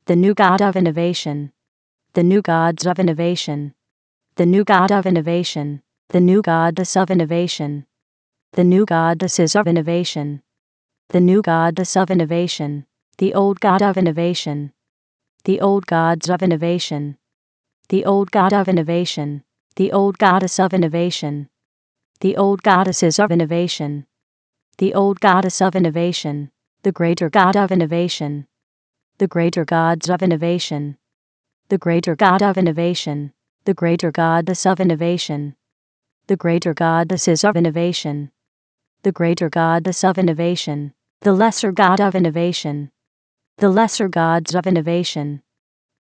the new god of innovation, the new gods of innovation, the new god of innovation, the new goddess of innovation, the new goddesses of innovation, the new goddess of innovation, the old god of innovation, the old gods of innovation, the old god of innovation, the old goddess of innovation, the old goddesses of innovation, the old goddess of innovation, the greater god of innovation, the greater gods of innovation, the greater god of innovation, the greater goddess of innovation, the greater goddesses of innovation, the greater goddess of innovation, the lesser god of innovation, the lesser gods of innovation,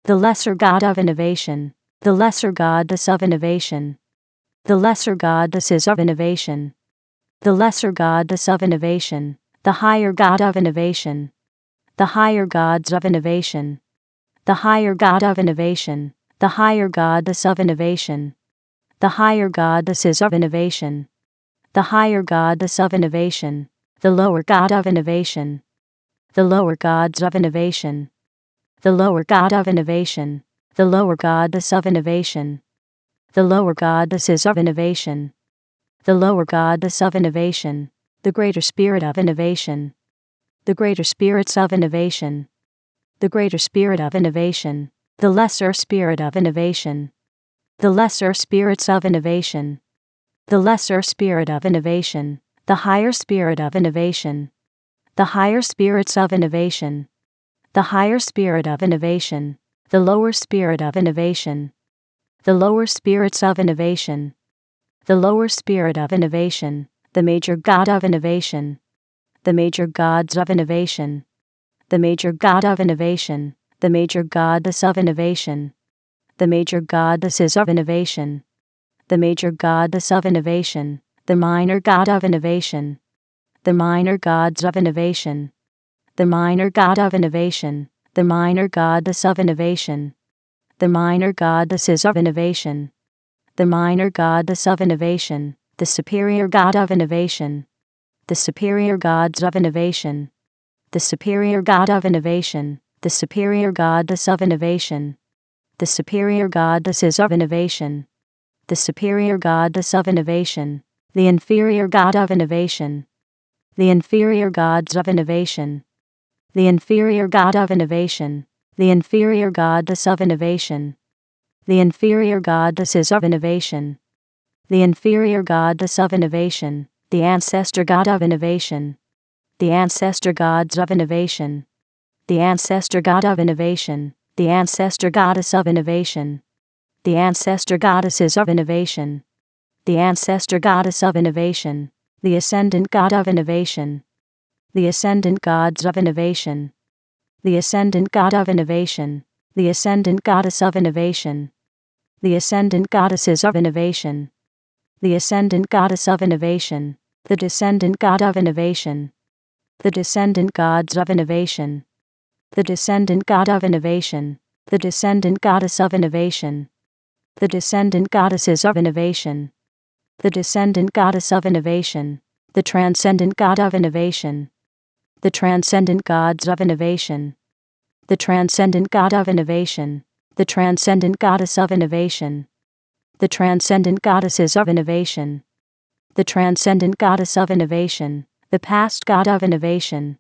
the lesser god of innovation, the lesser goddess of innovation, the lesser goddesses of innovation, the lesser goddess of innovation, the higher god of innovation, the higher gods of innovation, the higher god of innovation, the higher goddess of innovation, the higher goddesses of innovation, the higher goddess of innovation, the lower god of innovation, the lower gods of innovation, the lower god of innovation, the lower goddess of innovation, the lower goddesses of innovation, the lower goddess of innovation, the greater spirit of innovation, the greater spirits of innovation, the greater spirit of innovation, the lesser spirit of innovation, the lesser spirits of innovation, the lesser spirit of innovation, the higher spirit of innovation, the higher spirits of innovation, the higher spirit of innovation, the lower spirit of innovation, the lower spirits of innovation, the lower spirit of innovation, the major god of innovation, the major gods of innovation, the major god of innovation, the major goddess of innovation, the major goddesses of innovation, the major goddess of innovation, the minor god of innovation, the minor gods of innovation, the minor god of innovation, the minor goddess of innovation, the minor goddesses of innovation, the minor goddess of innovation, the superior god of innovation, the superior gods of innovation, the superior god of innovation, the superior goddess of innovation, the superior goddesses of innovation, the superior goddess of innovation, the inferior god of innovation, the inferior gods of innovation, the inferior god of innovation, the inferior goddess of innovation, the inferior goddesses of innovation, the inferior goddess of innovation, the ancestor god of innovation, the ancestor gods of innovation, the ancestor god of innovation, the ancestor goddess of innovation, the ancestor goddesses of innovation, the ancestor goddess of innovation, the ascendant god of innovation, the ascendant gods of innovation, the ascendant god of innovation, the ascendant goddess of innovation, the ascendant goddesses of innovation, the ascendant goddess of innovation, the descendant god of innovation, the descendant gods of innovation, the descendant god of innovation, the descendant goddess of innovation, the descendant goddesses of innovation, the descendant goddess of innovation, the transcendent god of innovation, the transcendent gods of innovation, the transcendent god of innovation, the transcendent goddess of innovation, the transcendent goddesses of innovation, the transcendent goddess of innovation, the past god of innovation,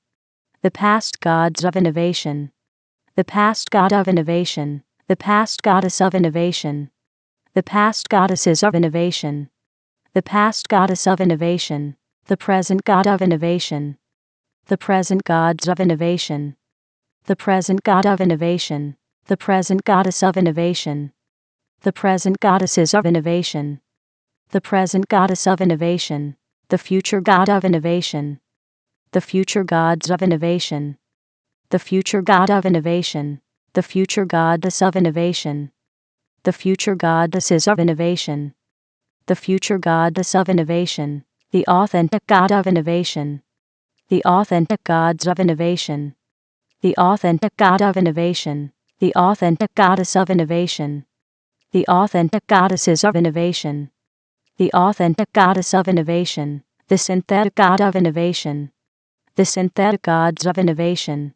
the past gods of innovation, the past god of innovation, the past goddess of innovation, the past goddesses of innovation, the past goddess of innovation, the present god of innovation, the present gods of innovation, the present god of innovation, the present goddess of innovation, the present goddesses of innovation, the present goddess of innovation, the future god of innovation, the future gods of innovation, the future god of innovation, the future goddess of innovation, the future goddesses of innovation, the future goddess of innovation, the authentic god of innovation, the authentic gods of innovation, the authentic god of innovation, the authentic goddess of innovation, the authentic goddesses of innovation, the authentic goddess of innovation, the synthetic god of innovation, the synthetic gods of innovation,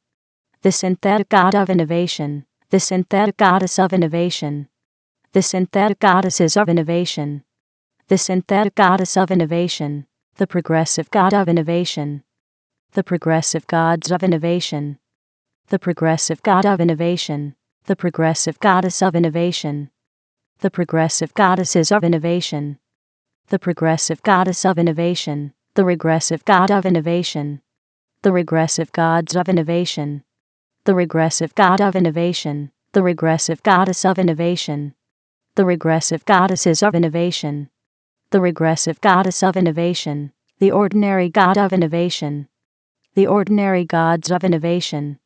the synthetic god of innovation, the synthetic goddess of innovation, the synthetic goddesses of innovation, the synthetic goddess of innovation, the progressive god of innovation, the progressive gods of innovation, the progressive god of innovation, the progressive goddess of innovation, the progressive goddesses of innovation, the progressive goddess of innovation, the regressive god of innovation, the regressive gods of innovation, the regressive god of innovation, the regressive goddess of innovation, the regressive goddesses of innovation, the regressive goddess of innovation, the ordinary god of innovation, the ordinary gods of innovation,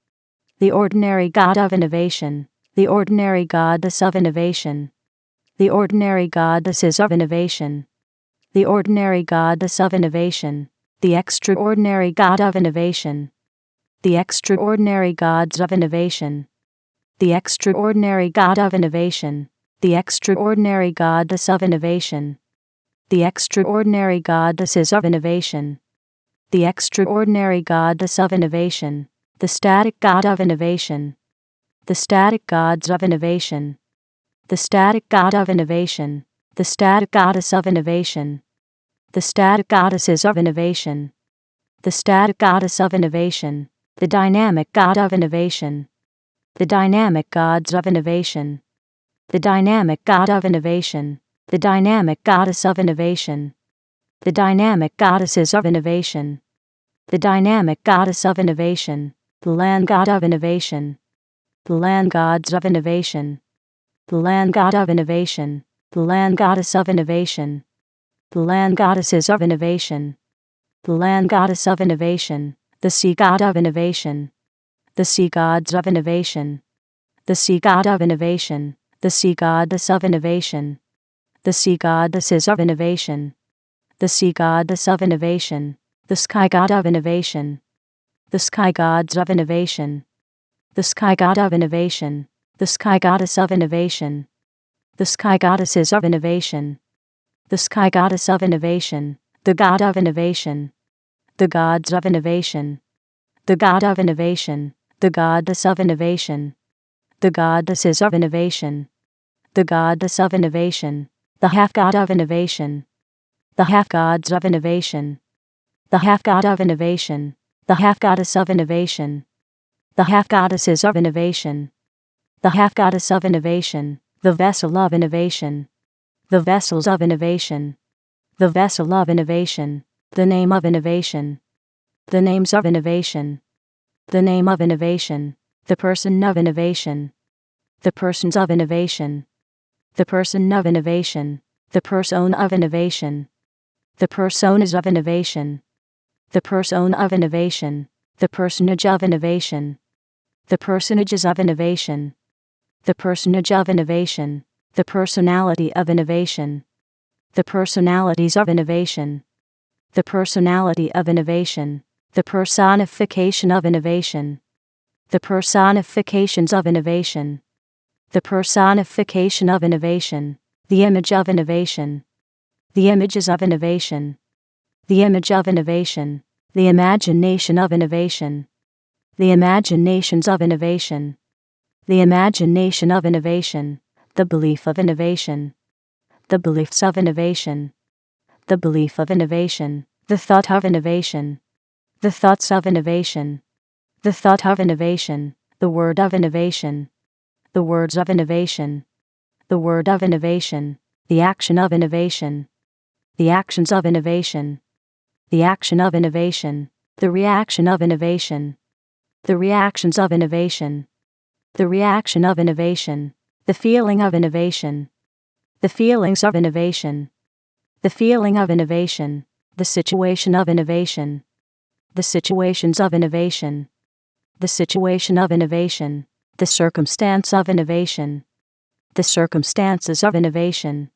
the ordinary god of innovation, the ordinary goddess of innovation, the ordinary goddesses of innovation, the ordinary goddess of innovation, the extraordinary god of innovation, the extraordinary gods of innovation, the extraordinary god of innovation, the extraordinary goddess of innovation, the extraordinary goddesses of innovation, the extraordinary goddess of innovation, the static god of innovation, the static gods of innovation, the static god of innovation, the static goddess of innovation, the static goddesses of innovation, the static goddess of innovation, the dynamic god of innovation, the dynamic gods of innovation, the dynamic god of innovation, the dynamic goddess of innovation, the dynamic goddesses of innovation, the dynamic goddess of innovation, the land god of innovation, the land gods of innovation, the land god of innovation, the land goddess of innovation, the land goddesses of innovation, the land goddess of innovation, the sea god of innovation, the sea gods of innovation, the sea god of innovation, the sea goddess of innovation, the sea goddesses of innovation, the sea goddess of innovation, the sky god of innovation, the sky gods of innovation, the sky god of innovation, the sky goddess of innovation, the sky goddesses of innovation, the sky goddess of innovation, the god of innovation, the gods of innovation, the god of innovation, the goddess of innovation, the goddesses of innovation, the goddess of innovation, the half god of innovation, the half gods of innovation, the half god of innovation, the half goddess of innovation, the half goddesses of innovation, the half goddess of innovation, the vessel of innovation, the vessels of innovation, the vessel of innovation, the name of innovation, the names of innovation, the name of innovation, the person of innovation, the persons of innovation, the person of innovation, the persona of innovation, the personas of innovation, the persona of innovation, the personage of innovation, the personages of innovation, the personage of innovation, the personality of innovation, the personalities of innovation, the personality of innovation, the personification of innovation, the personifications of innovation, the personification of innovation, the image of innovation, the images of innovation, the image of innovation, the imagination of innovation, the imaginations of innovation, the imagination of innovation, the belief of innovation, the beliefs of innovation, the belief of innovation, the thought of innovation, the thoughts of innovation, the thought of innovation, the word of innovation, the words of innovation, the word of innovation, the action of innovation, the actions of innovation, the action of innovation, the reaction of innovation, the reactions of innovation, the reaction of innovation, the feeling of innovation, the feelings of innovation, the feeling of innovation, the situation of innovation, the situations of innovation, the situation of innovation, the circumstance of innovation, the circumstances of innovation,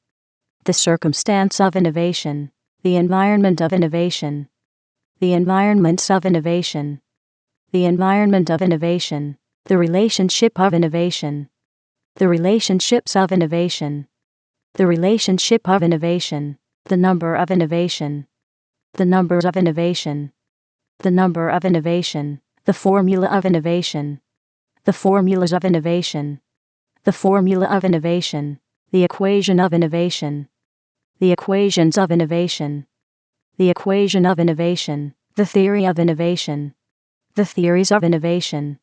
the circumstance of innovation, the environment of innovation, the environments of innovation, the environment of innovation, the relationship of innovation, the relationships of innovation, the relationship of innovation, the number of innovation, the numbers of innovation, the number of innovation, the formula of innovation, The formulas of innovation. The formula of innovation. The equation of innovation. The equations of innovation. The equation of innovation. The theory of innovation. The theories of innovation.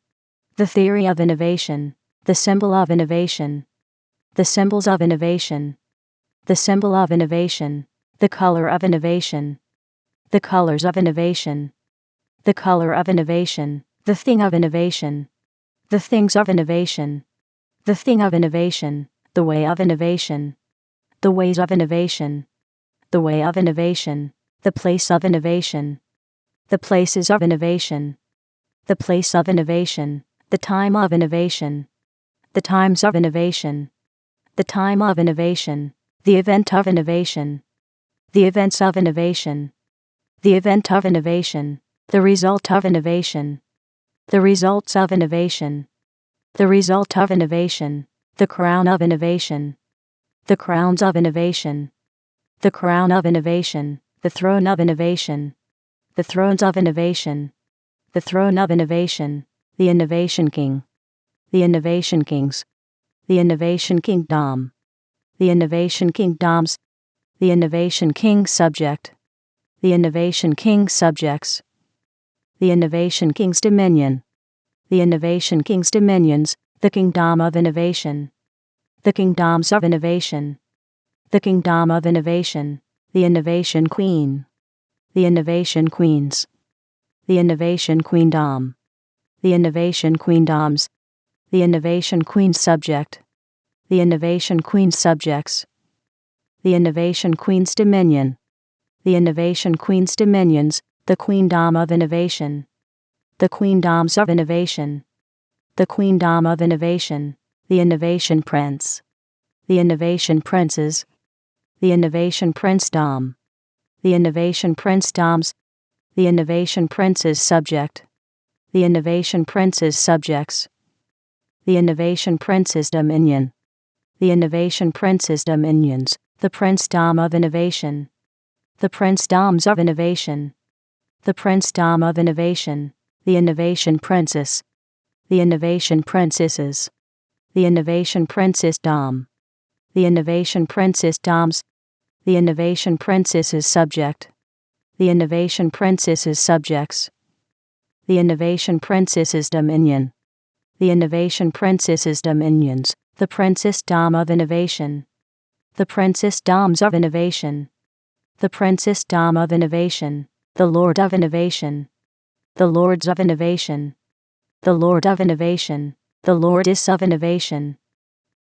The theory of innovation. The symbol of innovation. The symbols of innovation. The symbol of innovation. The color of innovation. The colors of innovation. The color of innovation. The thing of innovation. The things of innovation. The thing of innovation. The way of innovation. The ways of innovation. The way of innovation. The place of innovation. The places of innovation. The place of innovation. The time of innovation. The times of innovation. The time of innovation. The event of innovation. The events of innovation. The event of innovation. The result of innovation. The results of innovation. The result of innovation. The crown of innovation. The crowns of innovation. The crown of innovation. The throne of innovation. The thrones of innovation. The throne of innovation. The innovation king. The innovation kings. The innovation kingdom. The innovation kingdoms. The innovation king subject. The innovation king subjects. The innovation king's dominion. The innovation king's dominions. The kingdom of innovation. The kingdoms of innovation. The kingdom of innovation. The innovation queen. The innovation queens. The innovation queendom. The innovation queendoms. The innovation queen subject. The innovation queen subjects. The innovation queen's dominion. The innovation queen's dominions. The queendom of innovation. The queendoms of innovation. The queendom of innovation. The innovation prince. The innovation princes. The innovation princedom. The innovation princedoms. The innovation prince's subject. The innovation prince's subjects. The innovation prince's dominion. The innovation prince's dominions. The princedom of innovation. The princedoms of innovation. The princedom of innovation. The innovation princess. The innovation princesses. The innovation princessdom. The innovation princessdoms. The innovation princess's subject. The innovation princess's subjects. The innovation princess's dominion. The innovation princess's dominions. The princessdom of innovation. The princessdoms of innovation. The princessdom of innovation. The lord of innovation. The lords of innovation. The lord of innovation. The lordess of innovation.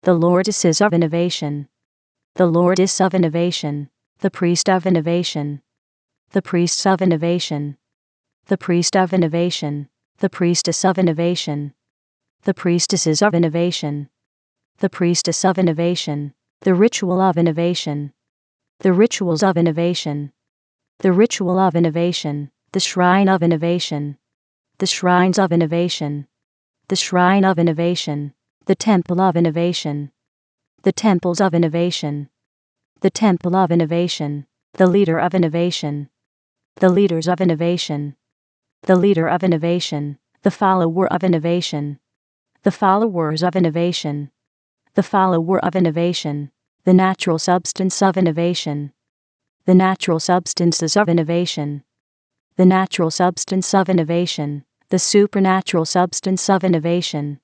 The lordesses of innovation. The lordess of innovation. The priest of innovation. The priests of innovation. The priest of innovation. The priestess of innovation. The priestesses of innovation. The priestess of innovation. The ritual of innovation. The rituals of innovation. The ritual of innovation. The shrine of innovation. The shrines of innovation. The shrine of innovation. The temple of innovation. The temples of innovation. The temple of innovation. The leader of innovation. The leaders of innovation. The leader of innovation. The follower of innovation. The followers of innovation. The follower of innovation. The natural substance of innovation. The natural substances of innovation. The natural substance of innovation. The supernatural substance of innovation.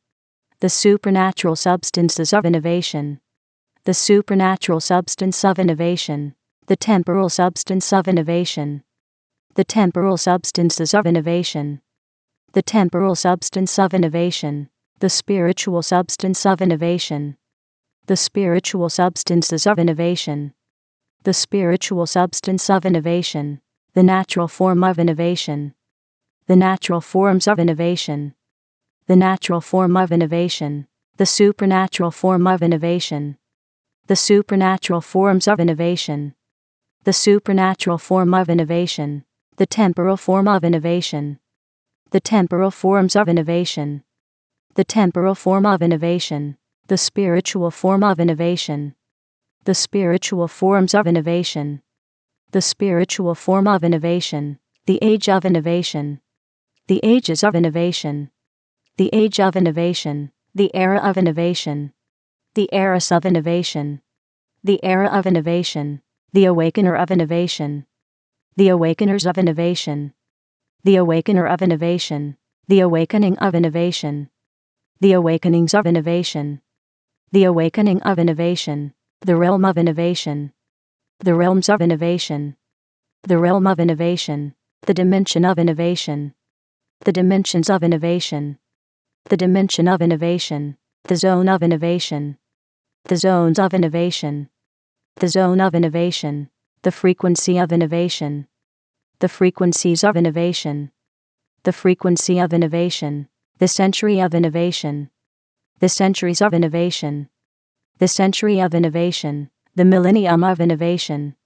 The supernatural substances of innovation. The supernatural substance of innovation. The temporal substance of innovation. The temporal substances of innovation. The temporal substance of innovation. The spiritual substance of innovation. The spiritual substances of innovation. The spiritual substance of innovation. The natural form of innovation. The natural forms of innovation. The natural form of innovation. The supernatural form of innovation. The supernatural forms of innovation. The supernatural form of innovation. The temporal form of innovation. The temporal forms of innovation. The temporal form of innovation. The spiritual form of innovation. The spiritual forms of innovation. The spiritual form of innovation. The age of innovation. The ages of innovation. the age of innovation, the era of innovation, the eras of innovation, the era of innovation, the awakener of innovation, the awakeners of innovation, the awakener of innovation, the awakening of innovation, the awakenings of innovation, the awakening of innovation, the realm of innovation, the realms of innovation, the realm of innovation, the dimension of innovation, the dimensions of innovation, the dimension of innovation, the zone of innovation, the zones of innovation, the zone of innovation, the frequency of innovation, the frequencies of innovation, the frequency of innovation, the century of innovation, the centuries of innovation, the century of innovation, the millennium of innovation,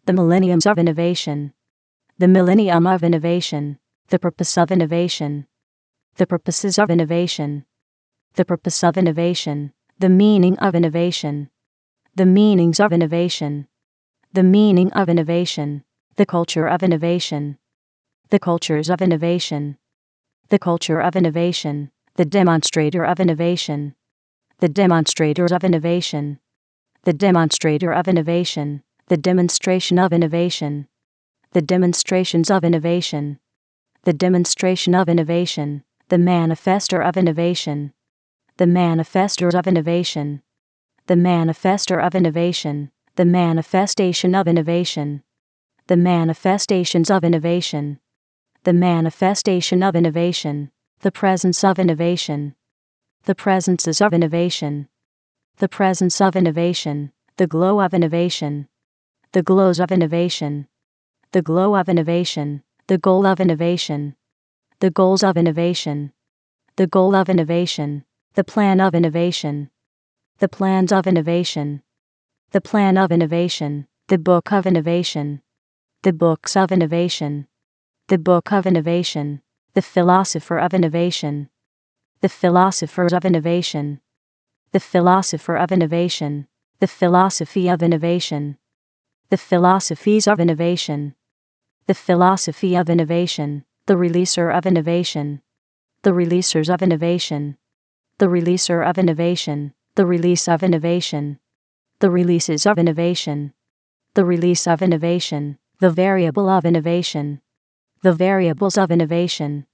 the millenniums of innovation, the millennium of innovation, the purpose of innovation, the purposes of innovation, the purpose of innovation, the meaning of innovation, the meanings of innovation, the meaning of innovation, the culture of innovation, the cultures of innovation, the culture of innovation, the demonstrator of innovation, the demonstrators of innovation, the demonstrator of innovation, the demonstration of innovation, the demonstrations of innovation, the demonstration of innovation, the manifester of innovation, the manifestors of innovation, the manifester of innovation, the manifestation of innovation, the manifestations of innovation, the manifestation of innovation, the presence of innovation, the presences of innovation, the presence of innovation, the glow of innovation, the glows of innovation, the glow of innovation, the goal of innovation, the goals of innovation, the goal of innovation, the plan of innovation, the plans of innovation, the plan of innovation, the book of innovation, the books of innovation, the book of innovation, the philosopher of innovation, the philosophers of innovation, the philosopher of innovation, the philosophy of innovation, the philosophies of innovation, the philosophy of innovation, the releaser of innovation, the releasers of innovation, the releaser of innovation, the release of innovation, the releases of innovation, the release of innovation, the variable of innovation, the variables of innovation,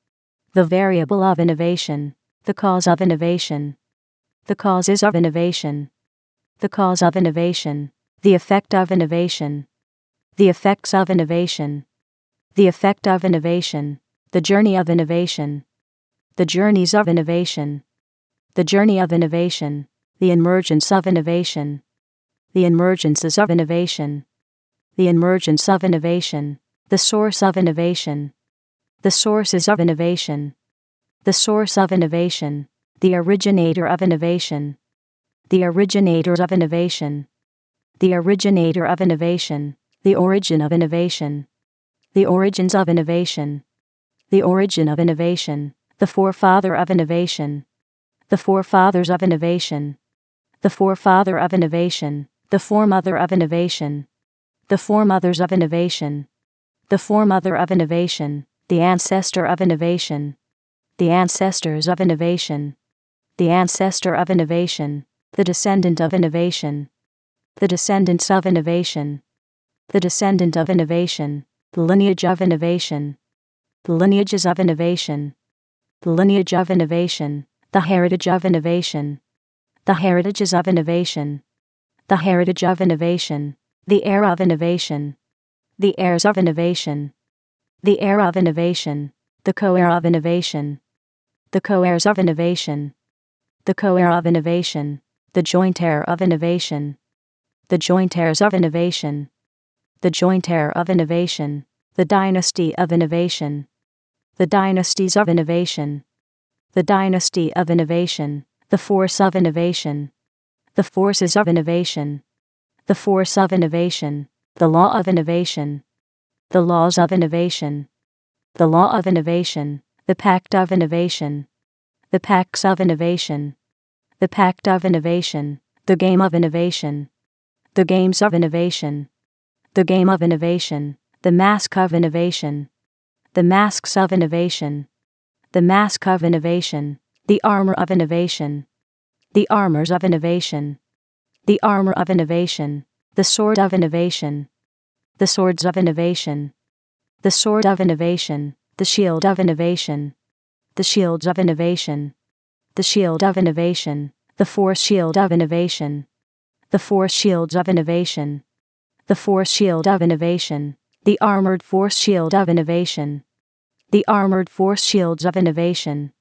the variable of innovation, the cause of innovation, the causes of innovation, the cause of innovation, the effect of innovation, the effects of innovation, the effect of innovation, the journey of innovation, the journeys of innovation, the journey of innovation, the emergence of innovation, the emergences of innovation, the emergence of innovation, the source of innovation, the sources of innovation, the source of innovation, the originator of innovation, the originators of innovation, the originator of innovation, the origin of innovation, the origins of innovation, the origin of innovation, the forefather of innovation, the forefathers of innovation, the forefather of innovation, the foremother of innovation, the foremothers of innovation, the foremother of innovation, the ancestor of innovation, the ancestors of innovation, the ancestor of innovation, the descendant of innovation, the descendants of innovation, the descendant of innovation, the lineage of innovation, the lineages of innovation, the lineage of innovation, the heritage of innovation, the heritages of innovation, the heritage of innovation, the era of innovation, the heirs of innovation, the era of innovation, the co-heir of innovation, the co-heirs of innovation, the co-heir of innovation, the joint heir of innovation, the joint heirs of innovation, the joint heir of innovation, the dynasty of innovation, the dynasties of innovation, the dynasty of innovation, the force of innovation, the forces of innovation, the force of innovation, the law of innovation, the laws of innovation, the law of innovation, the pact of innovation, the pacts of innovation, the pact of innovation, the game of innovation, the games of innovation, the game of innovation, the mask of innovation, the masks of innovation, the mask of innovation, The armor of innovation. The armors of innovation. The armor of innovation. The sword of innovation. The swords of innovation. The sword of innovation. The shield of innovation. The shields of innovation. The shield of innovation. The force shield of innovation. The force shields of innovation. The force shield of innovation. The armored force shield of innovation. The armored force shields of innovation.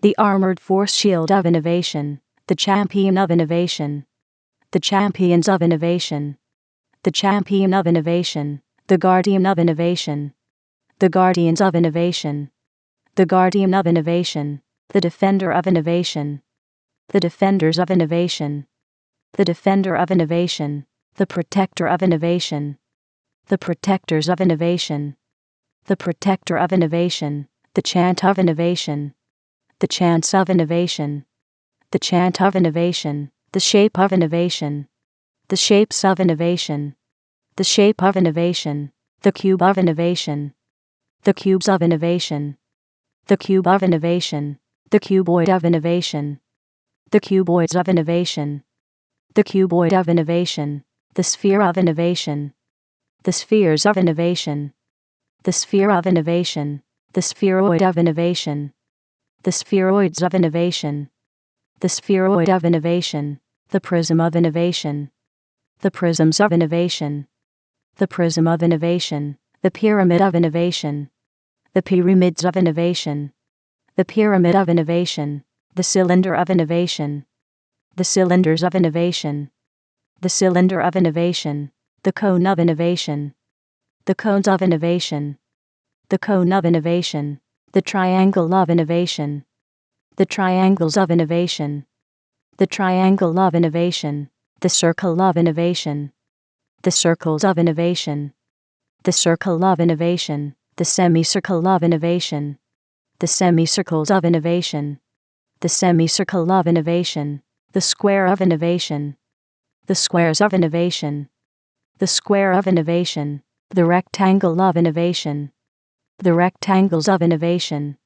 The armored force shield of innovation. The champion of innovation. The champions of innovation. The champion of innovation. The guardian of innovation. The guardians of innovation. The guardian of innovation. The defender of innovation. The defenders of innovation. The defender of innovation. The protector of innovation. The protectors of innovation. The protector of innovation. The chant of innovation. The chants of innovation. The chant of innovation. The shape of innovation. The shapes of innovation. The shape of innovation. The cube of innovation. The cubes of innovation. The cube of innovation. The cuboid of innovation. The cuboids of innovation. The cuboid of innovation. The sphere of innovation. The spheres of innovation. The sphere of innovation. The spheroid of innovation. The spheroids of innovation. The spheroid of innovation. The prism of innovation. The prisms of innovation. The prism of innovation. The pyramid of innovation. The pyramids of innovation. The pyramid of innovation. The cylinder of innovation. The cylinders of innovation. The cylinder of innovation. The cone of innovation. The cones of innovation. The cone of innovation. The triangle of innovation. The triangles of innovation. The triangle of innovation. The circle of innovation. The circles of innovation. The circle of innovation. The semicircle of innovation. The semicircles of innovation. The semicircle of innovation. The square of innovation. The squares of innovation. The square of innovation. The rectangle of innovation. The rectangles of innovation.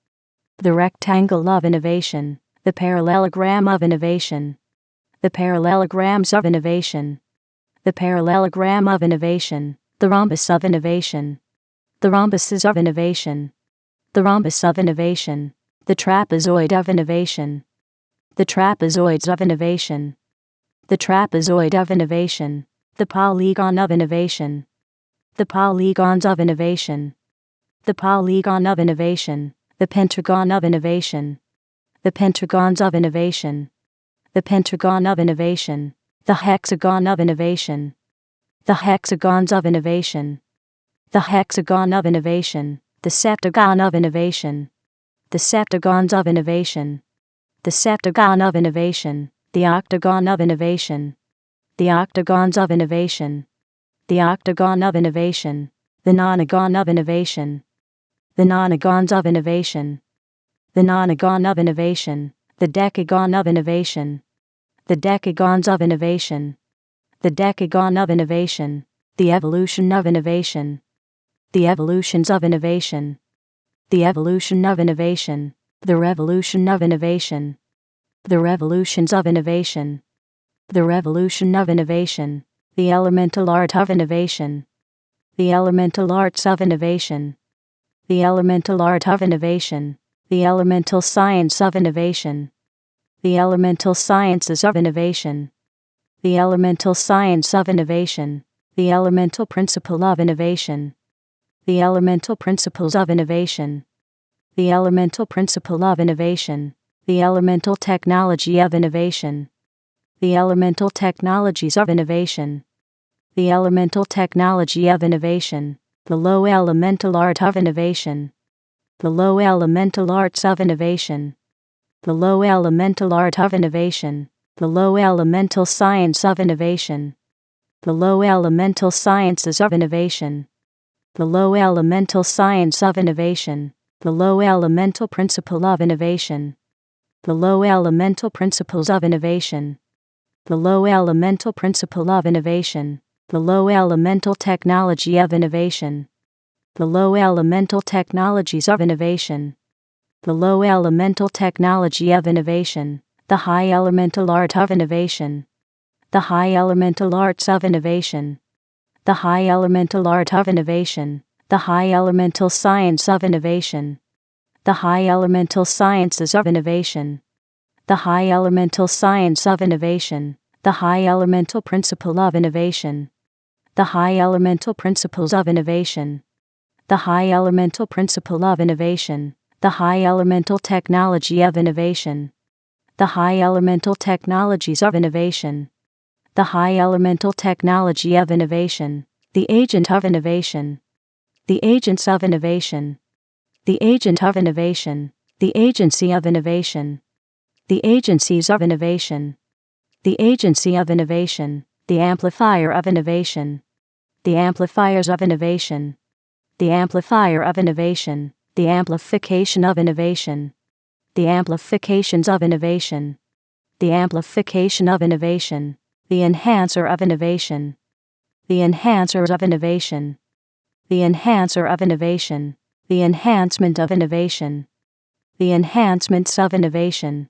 The rectangle of innovation. The parallelogram of innovation. The parallelograms of innovation. The parallelogram of innovation. The rhombus of innovation. The rhombuses of innovation. The rhombus of innovation. The trapezoid of innovation. The trapezoids of innovation. The trapezoid of innovation. The polygon of innovation. The polygons of innovation. The polygon of innovation. The pentagon of innovation. The pentagons of innovation. The pentagon of innovation. The hexagon of innovation. The hexagons of innovation. The hexagon of innovation. The septagon of innovation. The septagons of innovation. The septagon of innovation. The octagon of innovation. The octagons of innovation. The octagon of innovation. The nonagon of innovation. The nonagons of innovation. The nonagon of innovation. The decagon of innovation. The decagons of innovation. The decagon of innovation. The evolution of innovation. The evolutions of innovation. The evolution of innovation. The revolution of innovation. The revolutions of innovation. The revolution of innovation. The elemental art of innovation. The elemental arts of innovation. The elemental art of innovation. The elemental science of innovation. The elemental sciences of innovation. The elemental science of innovation. The elemental principle of innovation. The elemental principles of innovation. The elemental principle of innovation. The elemental technology of innovation. The elemental technologies of innovation. The elemental technology of innovation. The low elemental art of innovation. The low elemental arts of innovation. The low elemental art of innovation. The low elemental science of innovation. The low elemental sciences of innovation. The low elemental science of innovation. The low elemental principle of innovation. The low elemental principles of innovation. The low elemental principle of innovation. The low elemental technology of innovation. The low elemental technologies of innovation. the low elemental technology of innovation, the high elemental art of innovation, the high elemental arts of innovation, the high elemental art of innovation, the high elemental science of innovation, the high elemental sciences of innovation, the high elemental science of innovation, the high elemental principle of innovation, the high elemental principles of innovation, the high elemental principle of innovation, the high elemental technology of innovation, the high elemental technologies of innovation, the high elemental technology of innovation, the agent of innovation, the agents of innovation, the agent of innovation, the agency of innovation, the agencies of innovation, the agency of innovation, the amplifier of innovation, the amplifiers of innovation, the amplifier of innovation, the amplification of innovation, the amplifications of innovation, the amplification of innovation, the enhancer of innovation, the enhancers of innovation, the enhancer of innovation, the enhancement of innovation, the enhancements of innovation,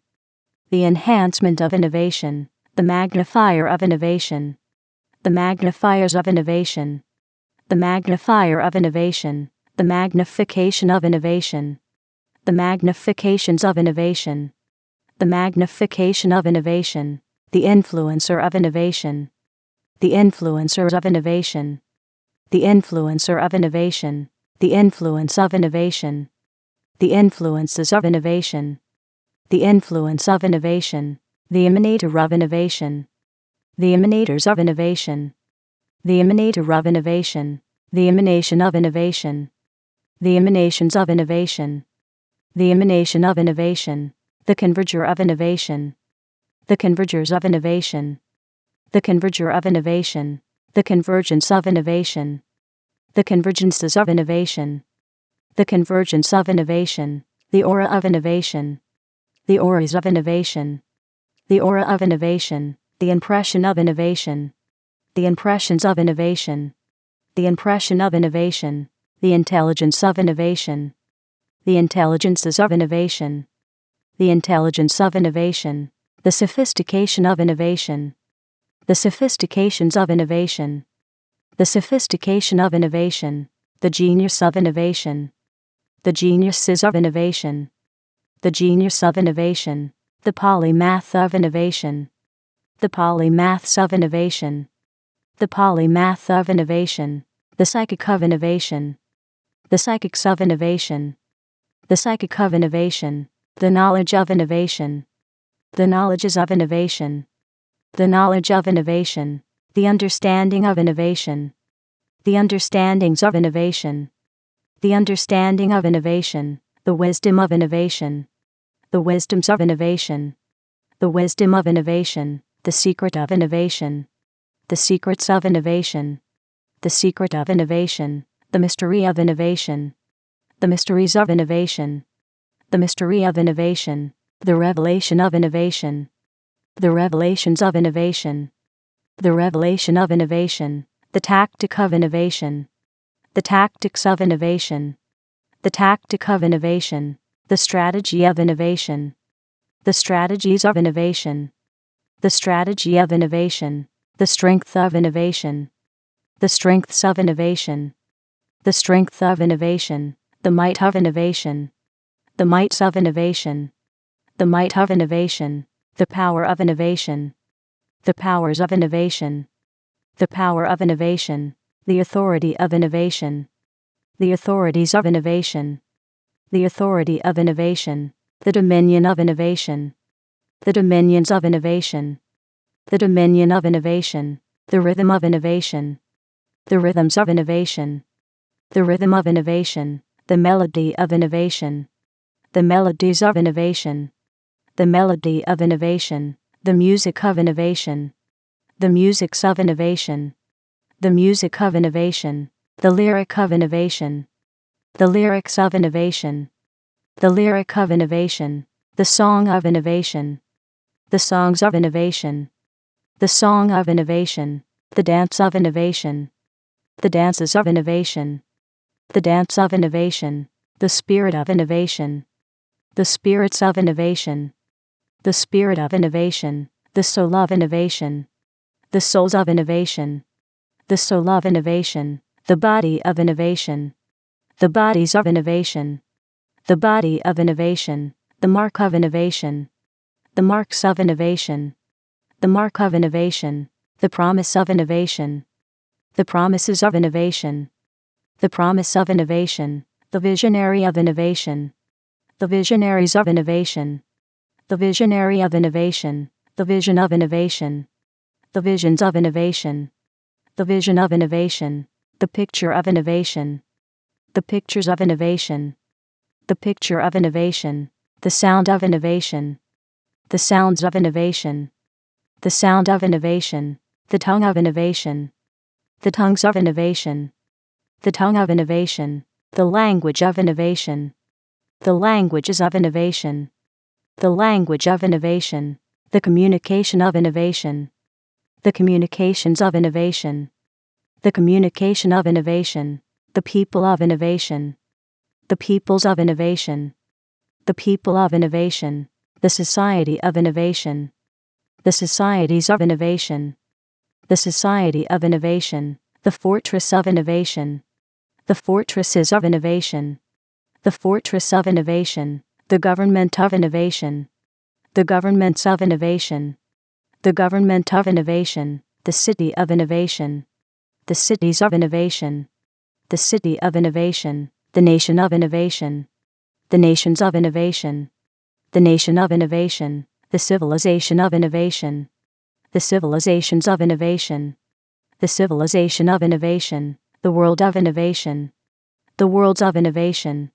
the enhancement of innovation, the magnifier of innovation, the magnifiers of innovation, the magnifier of innovation, the magnification of innovation, the magnifications of innovation, the magnification of innovation, the influencer of innovation, the influencers of innovation, the influencer of innovation, the influence of innovation, the influences of innovation, the influence of innovation, the emanator of innovation, the emanators of innovation, the emanator of innovation, the emanation of innovation, the emanations of innovation, the emanation of innovation, the converger of innovation, the convergers of innovation, the converger of innovation, the convergence of innovation, the convergences of innovation, the convergence of innovation, the aura of innovation, the auras of innovation, the aura of innovation, the impression of innovation, the impressions of innovation, the impression of innovation, the intelligence of innovation, the intelligences of innovation, the intelligence of innovation, the sophistication of innovation, the sophistications of innovation, the sophistication of innovation, the genius of innovation, the geniuses of innovation, the genius of innovation, the polymath of innovation, the polymaths of innovation, the polymath of innovation, the psychic of innovation, the psychics of innovation, the psychic of innovation, the knowledge of innovation, the knowledges of innovation, the knowledge of innovation, the understanding of innovation, the understandings of innovation, the understanding of innovation, the wisdom of innovation, the wisdoms of innovation, the wisdom of innovation, the secret of innovation, the secrets of innovation, the secret of innovation, the mystery of innovation, the mysteries of innovation, the mystery of innovation, the revelation of innovation, the revelations of innovation, the revelation of innovation, the tactic of innovation, the tactics of innovation, the tactic of innovation, the strategy of innovation, the strategies of innovation, the strategy of innovation, the strength of innovation, the strengths of innovation, the strength of innovation, the might of innovation, the mights of innovation, the might of innovation, the power of innovation, the powers of innovation, the power of innovation, the authority of innovation, the authorities of innovation, the authority of innovation, the dominion of innovation, the dominions of innovation, the dominion of innovation, the rhythm of innovation, the rhythms of innovation, the rhythm of innovation, the melody of innovation, the melodies of innovation, the melody of innovation, the music of innovation, the musics of innovation, the music of innovation, the lyric of innovation, the lyrics of innovation, the lyric of innovation, the song of innovation, the songs of innovation, the song of innovation, the dance of innovation, the dances of innovation, the dance of innovation, the spirit of innovation, the spirits of innovation, the spirit of innovation, the soul of innovation, the souls of innovation, the soul of innovation, the body of innovation, the bodies of innovation, the body of innovation, the mark of innovation, the marks of innovation, the mark of innovation, the promise of innovation, the promises of innovation, the promise of innovation, the visionary of innovation, the visionaries of innovation, the visionary of innovation, the vision of innovation, the visions of innovation, the vision of innovation, the picture of innovation, the pictures of innovation, the picture of innovation, the sound of innovation, the sounds of innovation, the sound of innovation, the tongue of innovation, the tongues of innovation, the tongue of innovation, the language of innovation, the languages of innovation, the language of innovation, the communication of innovation, the communications of innovation, the communication of innovation, the people of innovation, the peoples of innovation, the people of innovation, the society of innovation, the societies of innovation, the society of innovation, the fortress of innovation, the fortresses of innovation, the fortress of innovation, the government of innovation, the governments of innovation, the government of innovation, the city of innovation, the cities of innovation, the city of innovation, the nation of innovation, the nations of innovation, the nation of innovation, the civilization of innovation, the civilizations of innovation, the civilization of innovation, the world of innovation, the worlds of innovation,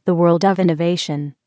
the world of innovation,